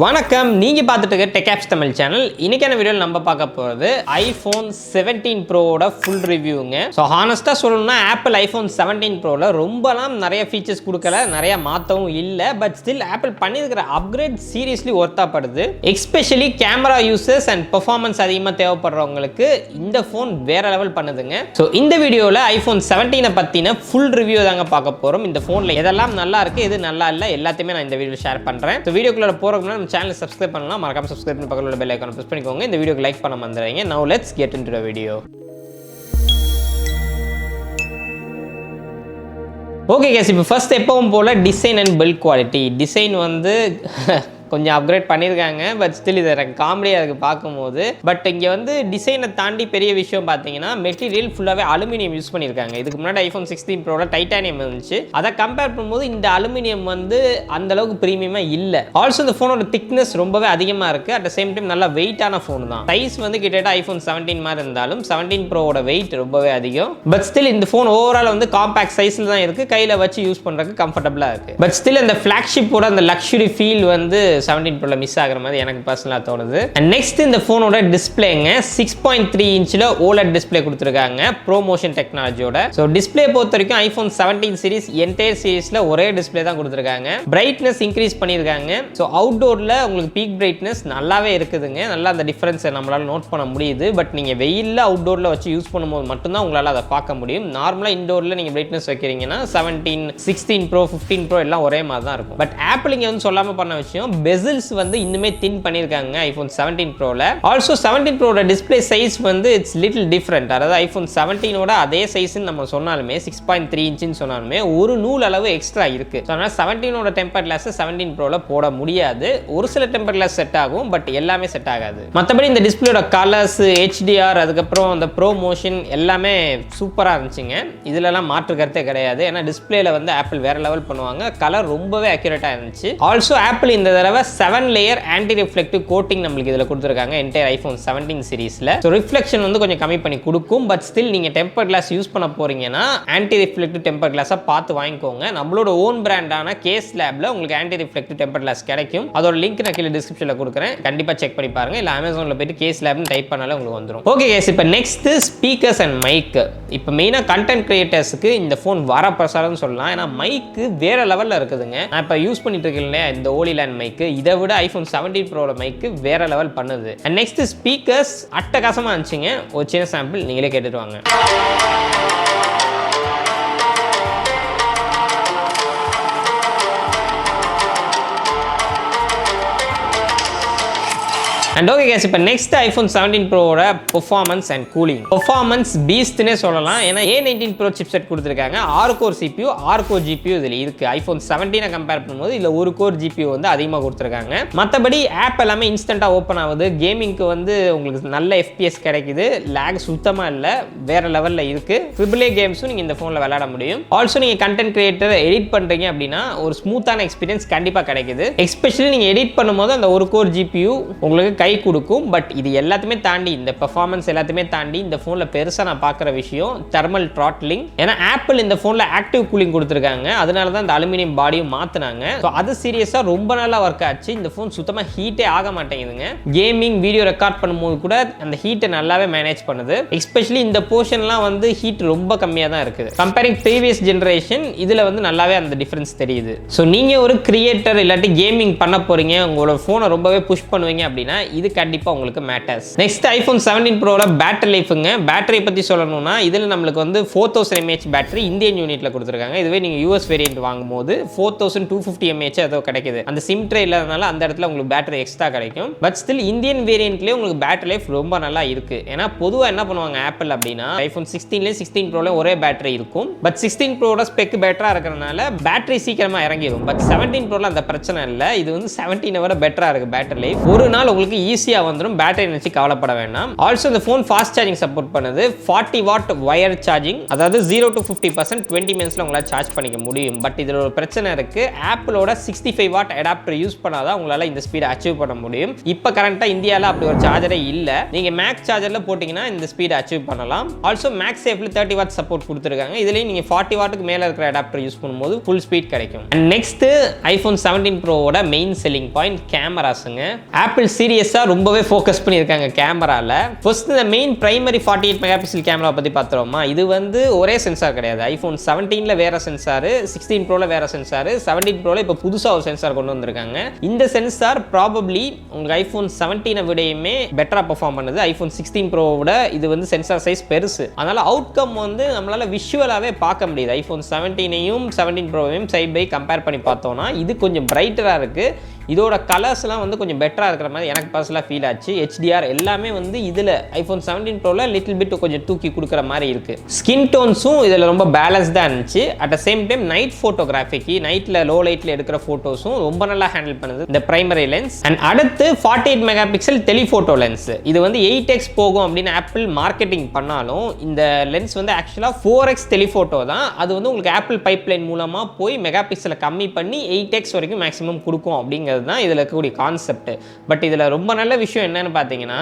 வணக்கம், நீங்க பார்த்துட்டு இருக்க TechApps தமிழ் சேனல். இன்னைக்கான வீடியோவில் நம்ம பார்க்க போகிறது iPhone 17 Proவோட ஃபுல் ரிவ்யூங்க. ஸோ ஹானஸ்ட்டாக சொல்லணும்னா ஆப்பிள் iPhone 17 Proவில் ரொம்பலாம் நிறைய ஃபீச்சர்ஸ் கொடுக்கல, நிறைய மாற்றவும் இல்லை. பட் ஸ்டில் ஆப்பிள் பண்ணியிருக்கிற அப்கிரேட் சீரியஸ்லி ஒர்த்தாப்படுது. Especially camera users and performance அதிகமாக தேவைப்படுறவங்களுக்கு இந்த ஃபோன் வேற லெவல் பண்ணுதுங்க. ஸோ இந்த வீடியோவில் iPhone 17 பற்றின ஃபுல் ரிவ்யூ தாங்க பார்க்க போகிறோம். இந்த ஃபோனில் எதெல்லாம் நல்லா இருக்குது, எது நல்லா இல்லை, எல்லாத்தையுமே நான் இந்த வீடியோவில் ஷேர் பண்ணுறேன். ஸோ வீடியோக்குள்ள போகிறோம்னா நம்ம சேனலை சப்ஸ்கிரைப் பண்ணலாம், மறக்காம சப்ஸ்கிரைப் பண்ணி பக்கத்துல உள்ள பெல் ஐகானை பிரஸ் பண்ணிக்கோங்க. இந்த வீடியோக்கு லைக் பண்ண மறந்துடாதீங்க. Now let's get into the video. Okay guys, இப்போ ஃபர்ஸ்ட் எப்பவும் போல் design and build quality. Design வந்து கொஞ்சம் அப்கிரேட் பண்ணியிருக்காங்க. பட் ஸ்டில் இது எனக்கு காமெடியாக இருக்குது பார்க்கும்போது. பட் இங்கே வந்து டிசைனை தாண்டி பெரிய விஷயம் பார்த்தீங்கன்னா மெட்டீரியல் ஃபுல்லாகவே அலுமினியம் யூஸ் பண்ணியிருக்காங்க. இதுக்கு முன்னாடி iPhone 16 Proவில் டைட்டானியம் இருந்துச்சு. அதை கம்பேர் பண்ணும்போது இந்த அலுமினியம் வந்து அந்தளவுக்கு ப்ரீமியமாக இல்லை. ஆல்சோ இந்த ஃபோனோட திக்னஸ் ரொம்பவே அதிகமாக இருக்குது. அட் த சேம் டைம் நல்லா வெயிட்டான ஃபோன் தான். சைஸ் வந்து கிட்டத்தட்ட iPhone 17 மாதிரி இருந்தாலும் 17 Proவோட வெயிட் ரொம்பவே அதிகம். பட் ஸ்டில் இந்த ஃபோன் ஓவரால் வந்து காம்பேக்ட் சைஸில் தான் இருக்குது. கையில் வச்சு யூஸ் பண்ணுறதுக்கு கம்ஃபர்டபுளாக இருக்குது. பட் ஸ்டில் அந்த ஃப்ளாக்ஷிப்போட அந்த லக்ஸுரி ஃபீல் வந்து 17 Proல மிஸ் ஆகிற மாதிரி எனக்கு பர்சனலாக தோணுது. அண்ட் நெக்ஸ்ட் இந்த ஃபோனோட டிஸ்பிளேங்க 6.3 இன்ச்சில் OLED டிஸ்பிளே கொடுத்துருக்காங்க ப்ரோ மோஷன் டெக்னாலஜியோட. ஸோ டிஸ்பிளே பொறுத்த வரைக்கும் iPhone 17 சீரிஸ் என்டையர் சீரிஸில் ஒரே டிஸ்பிளே தான் கொடுத்துருக்காங்க. பிரைட்னஸ் இன்க்ரீஸ் பண்ணியிருக்காங்க. ஸோ அவுட்டோரில் உங்களுக்கு பீக் பிரைட்னஸ் நல்லாவே இருக்குதுங்க. நல்லா அந்த டிஃபரன்ஸை நம்மளால் நோட் பண்ண முடியுது. பட் நீங்கள் வெயிலில் அவுட்டோரில் வச்சு யூஸ் பண்ணும்போது மட்டும்தான் உங்களால் அதை பார்க்க முடியும். நார்மலாக இன்டோரில் நீங்கள் பிரைட்னஸ் வைக்கிறீங்கன்னா 17, 16 Pro, 15 Pro எல்லாம் ஒரே மாதிரி தான் இருக்கும். பட் ஆப்பிள் இங்கே வந்து சொல்லாமல் பண்ண விஷயம், பெசில்ஸ் வந்து இன்னுமே தின் பண்ணியிருக்காங்க iPhone 17 Proல. ஆல்சோ 17 Proட டிஸ்பிளே சைஸ் வந்து இட்ஸ் லிட்டில் டிஃப்ரெண்ட். அதாவது iPhone 17ஓட அதே சைஸ்ன்னு நம்ம சொன்னாலுமே 6.3 இன்ச்சுன்னு சொன்னாலுமே ஒரு நூல் அளவு எக்ஸ்ட்ரா இருக்கு. ஸோ அதனால் 17ஓட டெம்பர் கிளாஸ் 17 Proல போட முடியாது. ஒரு சில டெம்பர் கிளாஸ் செட் ஆகும், பட் எல்லாமே செட் ஆகாது. மற்றபடி இந்த டிஸ்பிளேயோட கலர்ஸ், HDR, அதுக்கப்புறம் அந்த ப்ரோ மோஷன் எல்லாமே சூப்பராக இருந்துச்சுங்க. இதுலலாம் மாற்று கருத்தே கிடையாது. ஏன்னா டிஸ்பிளேல வந்து ஆப்பிள் வேற லெவல் பண்ணுவாங்க. கலர் ரொம்பவே அக்யூரேட்டாக இருந்துச்சு. ஆல்சோ ஆப்பிள் இந்த தடவை 7 லேயர் ஆன்டி ரிஃப்ளெக்டிவ் கோட்டிங் நம்மளுக்கு இதில் கொடுத்துருக்காங்க என்டையர் iPhone 17 சீரிஸில். ஸோ ரிஃப்ளெக்ஷன் வந்து கொஞ்சம் கம்மி பண்ணி கொடுக்கும். பட் ஸ்டில் நீங்கள் டெம்பர் கிளாஸ் யூஸ் பண்ண போறீங்கன்னா ஆன்டி ரிஃப்ளெக்டிவ் டெம்பர் கிளாஸாக பார்த்து வாங்கிக்கோங்க. நம்மளோட ஓன் பிராண்டான கேஸ் லேப்ல உங்களுக்கு ஆன்டி ரிஃப்ளெக்டிவ் டெம்பர் கிளாஸ் கிடைக்கும். அதோட லிங்க் நான் கீழே டிஸ்கிரிப்ஷனில் கொடுக்குறேன். கண்டிப்பாக செக் பண்ணி பாருங்க. இல்லை அமேசானில் போயிட்டு கேஸ் லேப்னு டைப் பண்ணாலே உங்களுக்கு வந்துடும். ஓகே கேஸ், இப்போ நெக்ஸ்ட் ஸ்பீக்கர்ஸ் அண்ட் மைக். இப்போ மெயினாக கண்டென்ட் கிரியேட்டர்ஸுக்கு இந்த ஃபோன் வர பிரசாரம்னு சொல்லலாம். ஏன்னா மைக்கு வேற லெவலில் இருக்குதுங்க. நான் இப்போ யூஸ் பண்ணிட்டு இருக்கேன் இல்லையா இந்த ஓலிலேண்ட் மைக்கு, இதை விட iPhone 17 Proல மைக்கு வேற லெவல் பண்ணுது. அண்ட் நெக்ஸ்ட் ஸ்பீக்கர்ஸ் அட்டகாசமா இருந்துச்சுங்க. ஒரு சின்ன சாம்பிள் நீங்களே கேட்டுட்டு வாங்க. அண்ட் ஓகே கேஸ், இப்போ நெக்ஸ்ட் iPhone 17 Proவோட பெர்ஃபார்மன்ஸ் அண்ட் கூலிங். பெர்ஃபார்மன்ஸ் பீஸ்ட்னே சொல்லலாம். ஏன்னா A19 Pro Chip செட் கொடுத்துருக்காங்க. 6 கோர் CPU, 6 கோர் GPU இதில் இருக்கு. iPhone 17 கம்பேர் பண்ணும்போது இதில் 1 கோர் GPU வந்து அதிகமாக கொடுத்துருக்காங்க. மற்றபடி ஆப் எல்லாமே இன்ஸ்டன்ட்டாக ஓப்பன் ஆகுது. கேமிங்க்கு வந்து உங்களுக்கு நல்ல FPS கிடைக்குது. லேக் சுத்தமாக இல்லை, வேற லெவலில் இருக்கு. AAA கேம்ஸும் நீங்கள் இந்த ஃபோனில் விளையாட முடியும். ஆல்சோ நீங்கள் கண்டென்ட் கிரியேட்டர் எடிட் பண்ணுறீங்க அப்படின்னா ஒரு ஸ்மூத்தான எக்ஸ்பீரியன்ஸ் கண்டிப்பாக கிடைக்குது. எஸ்பெஷலி நீங்கள் எடிட் பண்ணும்போது அந்த 1 கோர் GPU உங்களுக்கு கை கொடுக்கும். பட் இது எல்லாத்தையுமே தாண்டி, இந்த பெர்ஃபார்மன்ஸ் எல்லாத்தையுமே தாண்டி இந்த ஃபோனில் பெருசாக நான் பார்க்குற விஷயம் தெர்மல் த்ராட்லிங். ஏன்னா ஆப்பிள் இந்த ஃபோனில் ஆக்டிவ் கூலிங் கொடுத்துருக்காங்க. அதனால தான் இந்த அலுமினியம் பாடியும் மாற்றினாங்க. ஸோ அது சீரியஸாக ரொம்ப நாளாக ஒர்க் ஆச்சு. இந்த ஃபோன் சுத்தமாக ஹீட்டே ஆக மாட்டேங்குதுங்க. கேமிங் வீடியோ ரெக்கார்ட் பண்ணும்போது கூட அந்த ஹீட்டை நல்லாவே மேனேஜ் பண்ணுது. எஸ்பெஷலி இந்த போர்ஷன்லாம் வந்து ஹீட் ரொம்ப கம்மியாக தான் இருக்குது. கம்பேரிங் ப்ரீவியஸ் ஜென்ரேஷன் இதில் வந்து நல்லாவே அந்த டிஃபரன்ஸ் தெரியுது. ஸோ நீங்கள் ஒரு கிரியேட்டர் இல்லாட்டி கேமிங் பண்ண போகிறீங்க, உங்களோட ஃபோனை ரொம்பவே புஷ் பண்ணுவீங்க அப்படின்னா இது கண்டிப்பா உங்களுக்கு மேட்டர்ஸ். நெக்ஸ்ட் iPhone 17 Proல பேட்டரி லைஃப்ங்க. பேட்டரி பத்தி சொல்லணும்னா இதில் நம்மளுக்கு வந்து 4000 mAh பேட்டரி இந்தியன் யூனிட்ல கொடுத்துருக்காங்க. இதுவே நீங்க US வேரியன்ட் வாங்கும்போது 4250 mAh ஏதோ கிடைக்குது. அந்த சிம் ட்ரே இல்லாதனால அந்த இடத்துல உங்களுக்கு பேட்டரி எக்ஸ்ட்ரா கிடைக்கும். பட் ஸ்டில் இந்தியன் வேரியன்ட்லேயே உங்களுக்கு பேட்டரி லைஃப் ரொம்ப நல்லா இருக்கு. ஏன்னா பொதுவாக என்ன பண்ணுவாங்க ஆப்பிள் அப்படின்னா iPhone 16 16 Proல ஒரே பேட்டரி இருக்கும். பட் 16 Proட ஸ்பெக் பெட்டரா இருக்கிறதுனால பேட்டரி சீக்கிரமா இறங்கிடும். பட் 17 Proல அந்த பிரச்சனை இல்லை. இது வந்து 17 விட பெட்டரா இருக்கு பேட்டரி லைஃப். ஒரு நாள் உங்களுக்கு ஈஸியாக வந்துடும், பேட்டரி நினச்சி கவலைப்பட வேண்டாம். ஆல்சோ இந்த ஃபோன் ஃபாஸ்ட் சார்ஜிங் சப்போர்ட் பண்ணுது. 40 வாட் வயர் சார்ஜிங், அதாவது 0 to 50% 20 மினிட்ஸில் உங்களால் சார்ஜ் பண்ணிக்க முடியும். பட் இதில் ஒரு பிரச்சனை இருக்குது, ஆப்பிளோட 65 வாட் அடாப்டர் யூஸ் பண்ணாதான் உங்களால் இந்த ஸ்பீடை அச்சீவ் பண்ண முடியும். இப்போ கரண்ட்டாக இந்தியாவில் அப்படி ஒரு சார்ஜரே இல்லை. நீங்கள் மேக் சார்ஜரில் போட்டிங்கன்னா இந்த ஸ்பீடை அச்சீவ் பண்ணலாம். ஆல்சோ மேக் சேஃப்ல 30 வாட் சப்போர்ட் கொடுத்துருக்காங்க. இதுலேயும் நீங்கள் 40 வாட்டுக்கு மேலே இருக்கிற அடாப்டர் யூஸ் பண்ணும்போது ஃபுல் ஸ்பீட் கிடைக்கும். அண்ட் நெக்ஸ்ட் ஐஃபோன் 17 ப்ரோவோட மெயின் செல்லிங் பாயிண்ட் கேமராஸுங்க. ஆப்பிள் சீரியஸாக ரொம்பவே ஃபோக்கஸ் பண்ணியிருக்காங்க கேமராவில். ஃபர்ஸ்ட் இந்த main primary 48 megapixel camera பற்றி பார்த்துருவோமா. இது வந்து ஒரே சென்சார் கிடையாது. ஐஃபோன் 17ல வேற சென்சார், 16 ப்ரோவில் வேற சென்சார், 17 ப்ரோவில் இப்போ புதுசாக ஒரு சென்சார் கொண்டு வந்திருக்காங்க. இந்த சென்சார் ப்ராபப்ளி உங்களுக்கு ஐஃபோன் 17 விடையுமே பெட்டராக பெர்ஃபார்ம் பண்ணுது. ஐஃபோன் 16 ப்ரோவோட இது வந்து சென்சார் சைஸ் பெருசு, அதனால அவுட்கம் வந்து நம்மளால விஷுவலாகவே பார்க்க முடியுது. ஐஃபோன் 17ஐயும் 17 ப்ரோவையும் சைட் பை கம்பேர் பண்ணி பார்த்தோம்னா இது கொஞ்சம் பிரைட்டராக இருக்குது. இதோட கலர்ஸ்லாம் வந்து கொஞ்சம் பெட்டராக இருக்கிற மாதிரி எனக்கு பர்சனலாக ஃபீல் ஆச்சு. HDR எல்லாமே வந்து இதில் ஐஃபோன் 17 ப்ரோவில் லிட்டில் பிட் கொஞ்சம் தூக்கி கொடுக்குற மாதிரி இருக்குது. ஸ்கின் டோன்ஸும் இதில் ரொம்ப பேலன்ஸ்டாக இருந்துச்சு. At the same time night ஃபோட்டோகிராஃபிக்கு, நைட்டில் லோ லைட்டில் எடுக்கிற ஃபோட்டோஸும் ரொம்ப நல்லா ஹேண்டில் பண்ணுது இந்த பிரைமரி லென்ஸ். அண்ட் அடுத்து 48 மெகா பிக்சல் டெலிஃபோட்டோ லென்ஸ். இது வந்து 8x போகும் அப்படின்னு ஆப்பிள் மார்க்கெட்டிங் பண்ணாலும் இந்த லென்ஸ் வந்து ஆக்சுவலாக 4x டெலிஃபோட்டோ தான். அது வந்து உங்களுக்கு ஆப்பிள் பைப்லைன் மூலமாக போய் மெகா பிக்சலை கம்மி பண்ணி 8x வரைக்கும் மேக்ஸிமம் கொடுக்கும் அப்படிங்கிறது தான் இதில் இருக்கக்கூடிய கான்செப்ட். பட் இதில் ரொம்ப நல்ல விஷயம் என்னன்னு பார்த்தீங்கன்னா,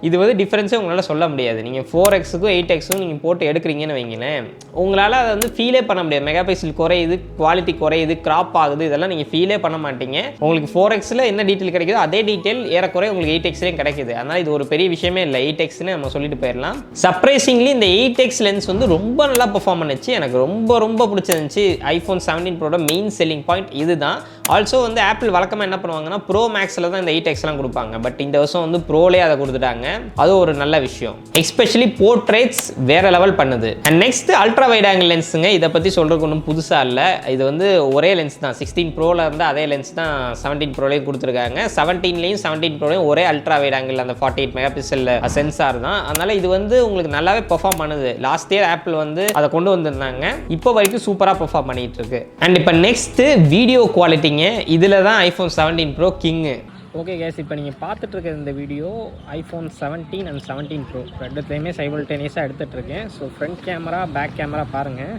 இது வந்து டிஃபரன்ஸே உங்களால் சொல்ல முடியாது. நீங்கள் 4xக்கும் 8xக்கும் நீங்கள் போட்டு எடுக்கிறீங்கன்னு வைங்களேன், உங்களால் அதை வந்து ஃபீலே பண்ண முடியாது. மெகா பிக்சல் குறையுது, குவாலிட்டி குறையுது, கிராப் ஆகுது, இதெல்லாம் நீங்கள் ஃபீலே பண்ண மாட்டீங்க. உங்களுக்கு 4xல என்ன டீட்டெயில் கிடைக்குதோ அதே டீட்டெயில் ஏறக்குறைய உங்களுக்கு 8xலையும் கிடைக்குது. அதனால் இது ஒரு பெரிய விஷயமே இல்லை. 8xன்னு நம்ம சொல்லிட்டு போயிடலாம். சர்ப்ரைசிங்லி இந்த 8x லென்ஸ் வந்து ரொம்ப நல்லா பெர்ஃபார்ம் பண்ணுச்சு. எனக்கு ரொம்ப பிடிச்சிருந்துச்சு. ஐஃபோன் 17 ப்ரோட மெயின் செல்லிங் பாயிண்ட் இதுதான். ஆல்சோ வந்து ஆப்பிள் வழக்கமாக என்ன பண்ணுவாங்கன்னா ப்ரோ மேக்ஸில் தான் இந்த 8xலாம் கொடுப்பாங்க. பட் இந்த வருஷம் வந்து ப்ரோலே அதை கொடுத்துட்டாங்க. அது ஒரு நல்ல விஷயம். எஸ்பெஷலி போர்ட்ரேட்ஸ் வேற லெவல் பண்ணுது. And next ultra wide angle லென்ஸுங்க. இதை பற்றி சொல்கிறதுக்கு ஒன்றும் புதுசாக இல்லை. இது வந்து ஒரே லென்ஸ் தான். 16 ப்ரோவில் இருந்து அதே லென்ஸ் தான் 17 ப்ரோலையும் கொடுத்துருக்காங்க. 17லையும் 17 ப்ரோலையும் ஒரே அல்ட்ரா வைட் ஆங்கிள் அந்த 48 மெகா பிக்சல் சென்சார் தான். அதனால் இது வந்து உங்களுக்கு நல்லாவே பெர்ஃபார்ம் பண்ணுது. லாஸ்ட் இயர் ஆப்பிள் வந்து அதை கொண்டு வந்திருந்தாங்க. இப்போ வரைக்கும் சூப்பராக பெர்ஃபார்ம் பண்ணிட்டு இருக்கு. அண்ட் இப்போ நெக்ஸ்ட் வீடியோ குவாலிட்டிங்க. இதில் தான் ஐஃபோன் 17 ப்ரோ கிங்கு. ஓகே கேஸ், இப்போ நீங்கள் பார்த்துட்டு இருக்க இந்த வீடியோ ஐஃபோன் 17 அண்ட் 17 ப்ரோ ரெண்டுத்தையுமே சைமல்டேனியஸாக எடுத்துகிட்ருக்கேன். So front camera, back camera பாருங்கள்.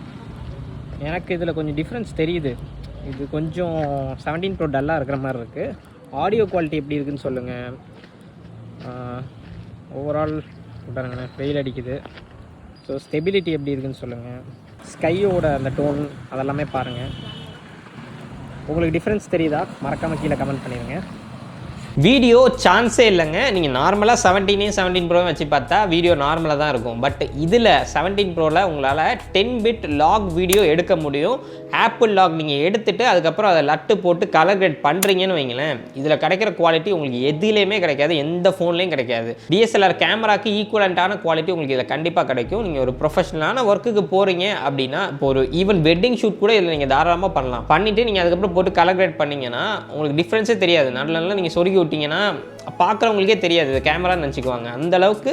எனக்கு இதில் கொஞ்சம் டிஃப்ரென்ஸ் தெரியுது. இது கொஞ்சம் 17 ப்ரோ டல்லாக இருக்கிற மாதிரி இருக்குது. ஆடியோ குவாலிட்டி எப்படி இருக்குதுன்னு சொல்லுங்கள். ஓவரால் பாருங்கள், வெயில் அடிக்குது. ஸோ ஸ்டெபிலிட்டி எப்படி இருக்குதுன்னு சொல்லுங்கள். ஸ்கையோட அந்த டோன் அதெல்லாமே பாருங்கள். உங்களுக்கு டிஃப்ரென்ஸ் தெரியுதா? மறக்காமல் கீழே கமெண்ட் பண்ணிடுங்க. வீடியோ சான்ஸே இல்லைங்க. நீங்கள் நார்மலாக 17 ப்ரோ வச்சு பார்த்தா வீடியோ நார்மலாக தான் இருக்கும். பட் இதில் 17 ப்ரோவில் உங்களால் 10 பிட் லாக் வீடியோ எடுக்க முடியும். ஆப்பிள் லாக் நீங்கள் எடுத்துகிட்டு அதுக்கப்புறம் அதை லட்டு போட்டு கலர் கிரேட் பண்ணுறீங்கன்னு வைங்களேன், இதில் கிடைக்கிற குவாலிட்டி உங்களுக்கு எதுலேயுமே கிடைக்காது, எந்த ஃபோன்லேயும் கிடைக்காது. DSLR கேமராக்கு ஈக்குவலண்ட்டான குவாலிட்டி உங்களுக்கு இதில் கண்டிப்பாக கிடைக்கும். நீங்கள் ஒரு ப்ரொஃபஷனலான ஒர்க்குக்கு போகிறீங்க அப்படின்னா, இப்போ ஒரு ஈவன் வெட்டிங் ஷூட் கூட இதில் நீங்கள் தாராளமாக பண்ணலாம். பண்ணிவிட்டு நீங்கள் அதுக்கப்புறம் போட்டு கலர் கிரேட் பண்ணிங்கன்னா உங்களுக்கு டிஃப்ரென்ஸே தெரியாது. நல்ல நீங்கள் சொருகி விட்டிங்கன்னா பார்க்குறவங்களுக்கே தெரியாது இது கேமரான்னு நினச்சிக்குவாங்க. அந்த அளவுக்கு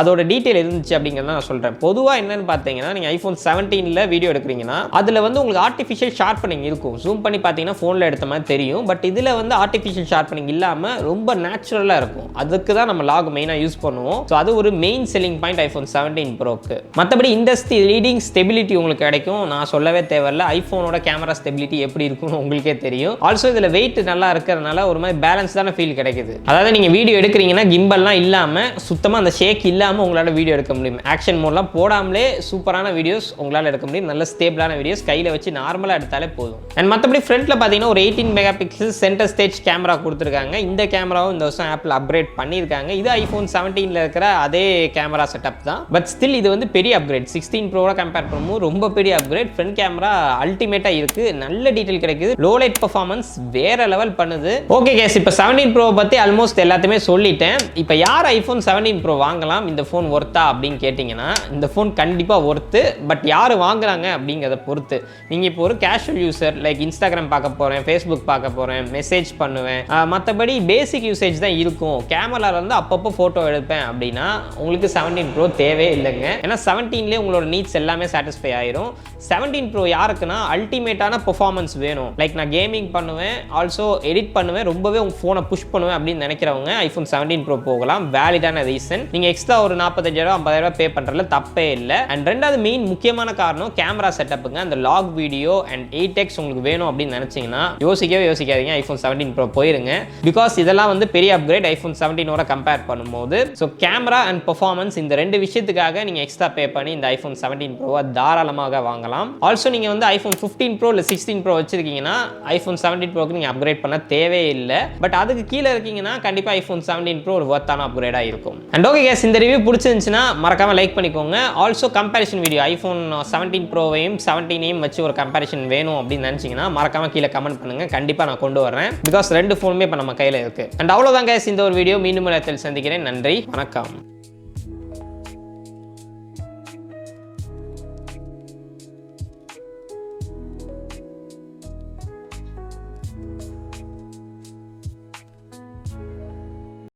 அதோட டீட்டெயில் இருந்துச்சு அப்படிங்கிறத நான் சொல்கிறேன். பொதுவாக என்னென்னு பார்த்தீங்கன்னா, நீங்கள் ஐஃபோன் 17ல் வீடியோ எடுக்கிறீங்கன்னா அதில் வந்து உங்களுக்கு ஆர்டிஃபிஷியல் ஷார்ப்பனிங் இருக்கும். ஜூம் பண்ணி பார்த்தீங்கன்னா ஃபோனில் எடுத்த மாதிரி தெரியும். பட் இதில் வந்து ஆர்டிஃபிஷியல் ஷார்ப்பனிங் இல்லாமல் ரொம்ப நேச்சுரலாக இருக்கும். அதுக்கு தான் நம்ம லாக் மெயினாக யூஸ் பண்ணுவோம். ஸோ அது ஒரு மெயின் செல்லிங் பாயிண்ட் ஐஃபோன் 17 ப்ரோக்கு. மற்றபடி இண்டஸ்ட்ரி லீடிங் ஸ்டெபிலிட்டி உங்களுக்கு கிடைக்கும். நான் சொல்லவே தேவையில்லை. ஐஃபோனோட கேமரா ஸ்டெபிலிட்டி எப்படி இருக்கும்னு உங்களுக்கே தெரியும். ஆல்சோ இதில் வெயிட் நல்லா இருக்கிறதுனால ஒரு மாதிரி பேலன்ஸ்டான ஃபீல் கிடைக்குது. அதாவது நீங்கள் வீடியோ எடுக்கிறீங்கன்னா கிம்பல்லாம் இல்லாமல் சுத்தமாக அந்த ஷேக் இல்லாமல் உங்களால் வீடியோ எடுக்க முடியும். ஆக்ஷன் மோட்லாம் போடாமலே சூப்பரான வீடியோஸ் உங்களால் எடுக்க முடியும். நல்ல ஸ்டேபிளான வீடியோஸ் கையில் வச்சு நார்மலாக எடுத்தாலே போதும். அண்ட் மற்றபடி ஃப்ரண்ட்டில் பார்த்தீங்கன்னா ஒரு 18 mega pixel centre stage camera கொடுத்துருக்காங்க. இந்த கேமராவும் இந்த வருஷம் ஆப்பிள் அப்கிரேட் பண்ணியிருக்காங்க. இது ஐஃபோன் 17ல் இருக்கிற அதே கேமரா செட்டப் தான். பட் ஸ்டில் இது வந்து பெரிய அப்கிரேட். 16 ப்ரோவோட கம்பேர் பண்ணும்போது ரொம்ப பெரிய அப்கிரேட். ஃப்ரண்ட் கேமரா அல்டிமேட்டாக இருக்குது. நல்ல டீட்டெயில் கிடைக்குது. லோ லைட் பர்ஃபார்மன்ஸ் வேற லெவல் பண்ணுது. ஓகே கேஸ், இப்போ 17 ப்ரோ பற்றி ஆல்மோஸ்ட் எல்லாத்தையுமே சொல்லிட்டேன். இப்போ யார் ஐஃபோன் 17 ப்ரோ வாங்கலாம், இந்த இந்த ஃபோன் ஒர்த்தா அப்படின்னு கேட்டிங்கன்னா இந்த ஃபோன் கண்டிப்பாக ஒர்த்து. பட் யார் வாங்குறாங்க அப்படிங்கிறத பொறுத்து. நீங்கள் இப்போ ஒரு கேஷுவல் யூசர் லைக் இன்ஸ்டாகிராம் பார்க்க போகிறேன், ஃபேஸ்புக் பார்க்க போகிறேன், மெசேஜ் பண்ணுவேன், மற்றபடி பேசிக் யூசேஜ் தான் இருக்கும், கேமராவில் வந்து அப்பப்போ ஃபோட்டோ எடுப்பேன் அப்படின்னா உங்களுக்கு 17 Pro தேவையே இல்லைங்க. ஏன்னா 17லேயே உங்களோட நீட்ஸ் எல்லாமே சாட்டிஸ்ஃபை ஆயிரும். 17 Pro யாருக்குன்னா அல்டிமேட்டான பெர்ஃபார்மன்ஸ் வேணும், லைக் நான் கேமிங் பண்ணுவேன், ஆல்சோ எடிட் பண்ணுவேன், ரொம்பவே உங்கள் ஃபோனை புஷ் பண்ணுவேன் அப்படின்னு நினைக்கிறவங்க ஐஃபோன் 17 Pro போகலாம். வேலிடான ரீசன். நீங்கள் எக்ஸ்ட்ரா ஒரு 45,000 50,000 பே பண்ணுறதுல தப்பே இல்லை. அண்ட் ரெண்டாவது மெயின் முக்கியமான காரணம் கேமரா செட்டப்புங்க. அந்த லாக் வீடியோ அண்ட் 8x உங்களுக்கு வேணும் அப்படின்னு நினச்சிங்கன்னா யோசிக்காதீங்க, ஐஃபோன் 17 Pro போயிருங்க. பிகாஸ் இதெல்லாம் வந்து பெரிய அப்கிரேட் ஐஃபோன் 17ஓட கம்பேர் பண்ணும்போது. ஸோ கேமரா அண்ட் பெர்ஃபார்மன்ஸ் இந்த ரெண்டு விஷயத்துக்காக நீங்கள் எக்ஸ்ட்ரா பே பண்ணி இந்த ஐஃபோன் 17 Pro தாராளமாக வாங்கலாம். ஆல்சோ நீங்கள் வந்து ஐஃபோன் 15 Pro இல்லை 16 Pro வச்சிருக்கீங்கன்னா ஐஃபோன் 17 Proக்கு நீங்கள் அப்கிரேட் பண்ண தேவையே இல்லை. பட் அதுக்கு கீழே இருக்கீங்கன்னா கண்டிப்பாக ஐஃபோன் 17 Pro ஒரு வர்த்தான அப்கிரேடாக இருக்கும். அண்ட் ஓகே கேஸ், இந்த ரிவ்யூ பிடிச்சிருந்துச்சுன்னா மறக்காமல் லைக் பண்ணிக்கோங்க. ஆல்சோ கம்பேரிஷன் வீடியோ ஐஃபோன் 17 Proவையும் 17ஐயும் வச்சு ஒரு கம்பேரிஷன் வேணும் அப்படின்னு நினச்சிங்கன்னா மறக்காமல் கீழே கமெண்ட் பண்ணுங்கள். கண்டிப்பாக நான் கொண்டு வரேன். பிகாஸ் ரெண்டு ஃபோனுமே இப்போ நம்ம கையில் இருக்குது. அண்ட் அவ்வளோதான் கேஸ், இந்த ஒரு வீடியோ மீண்டும் சந்திக்கிறேன். நன்றி, வணக்கம்.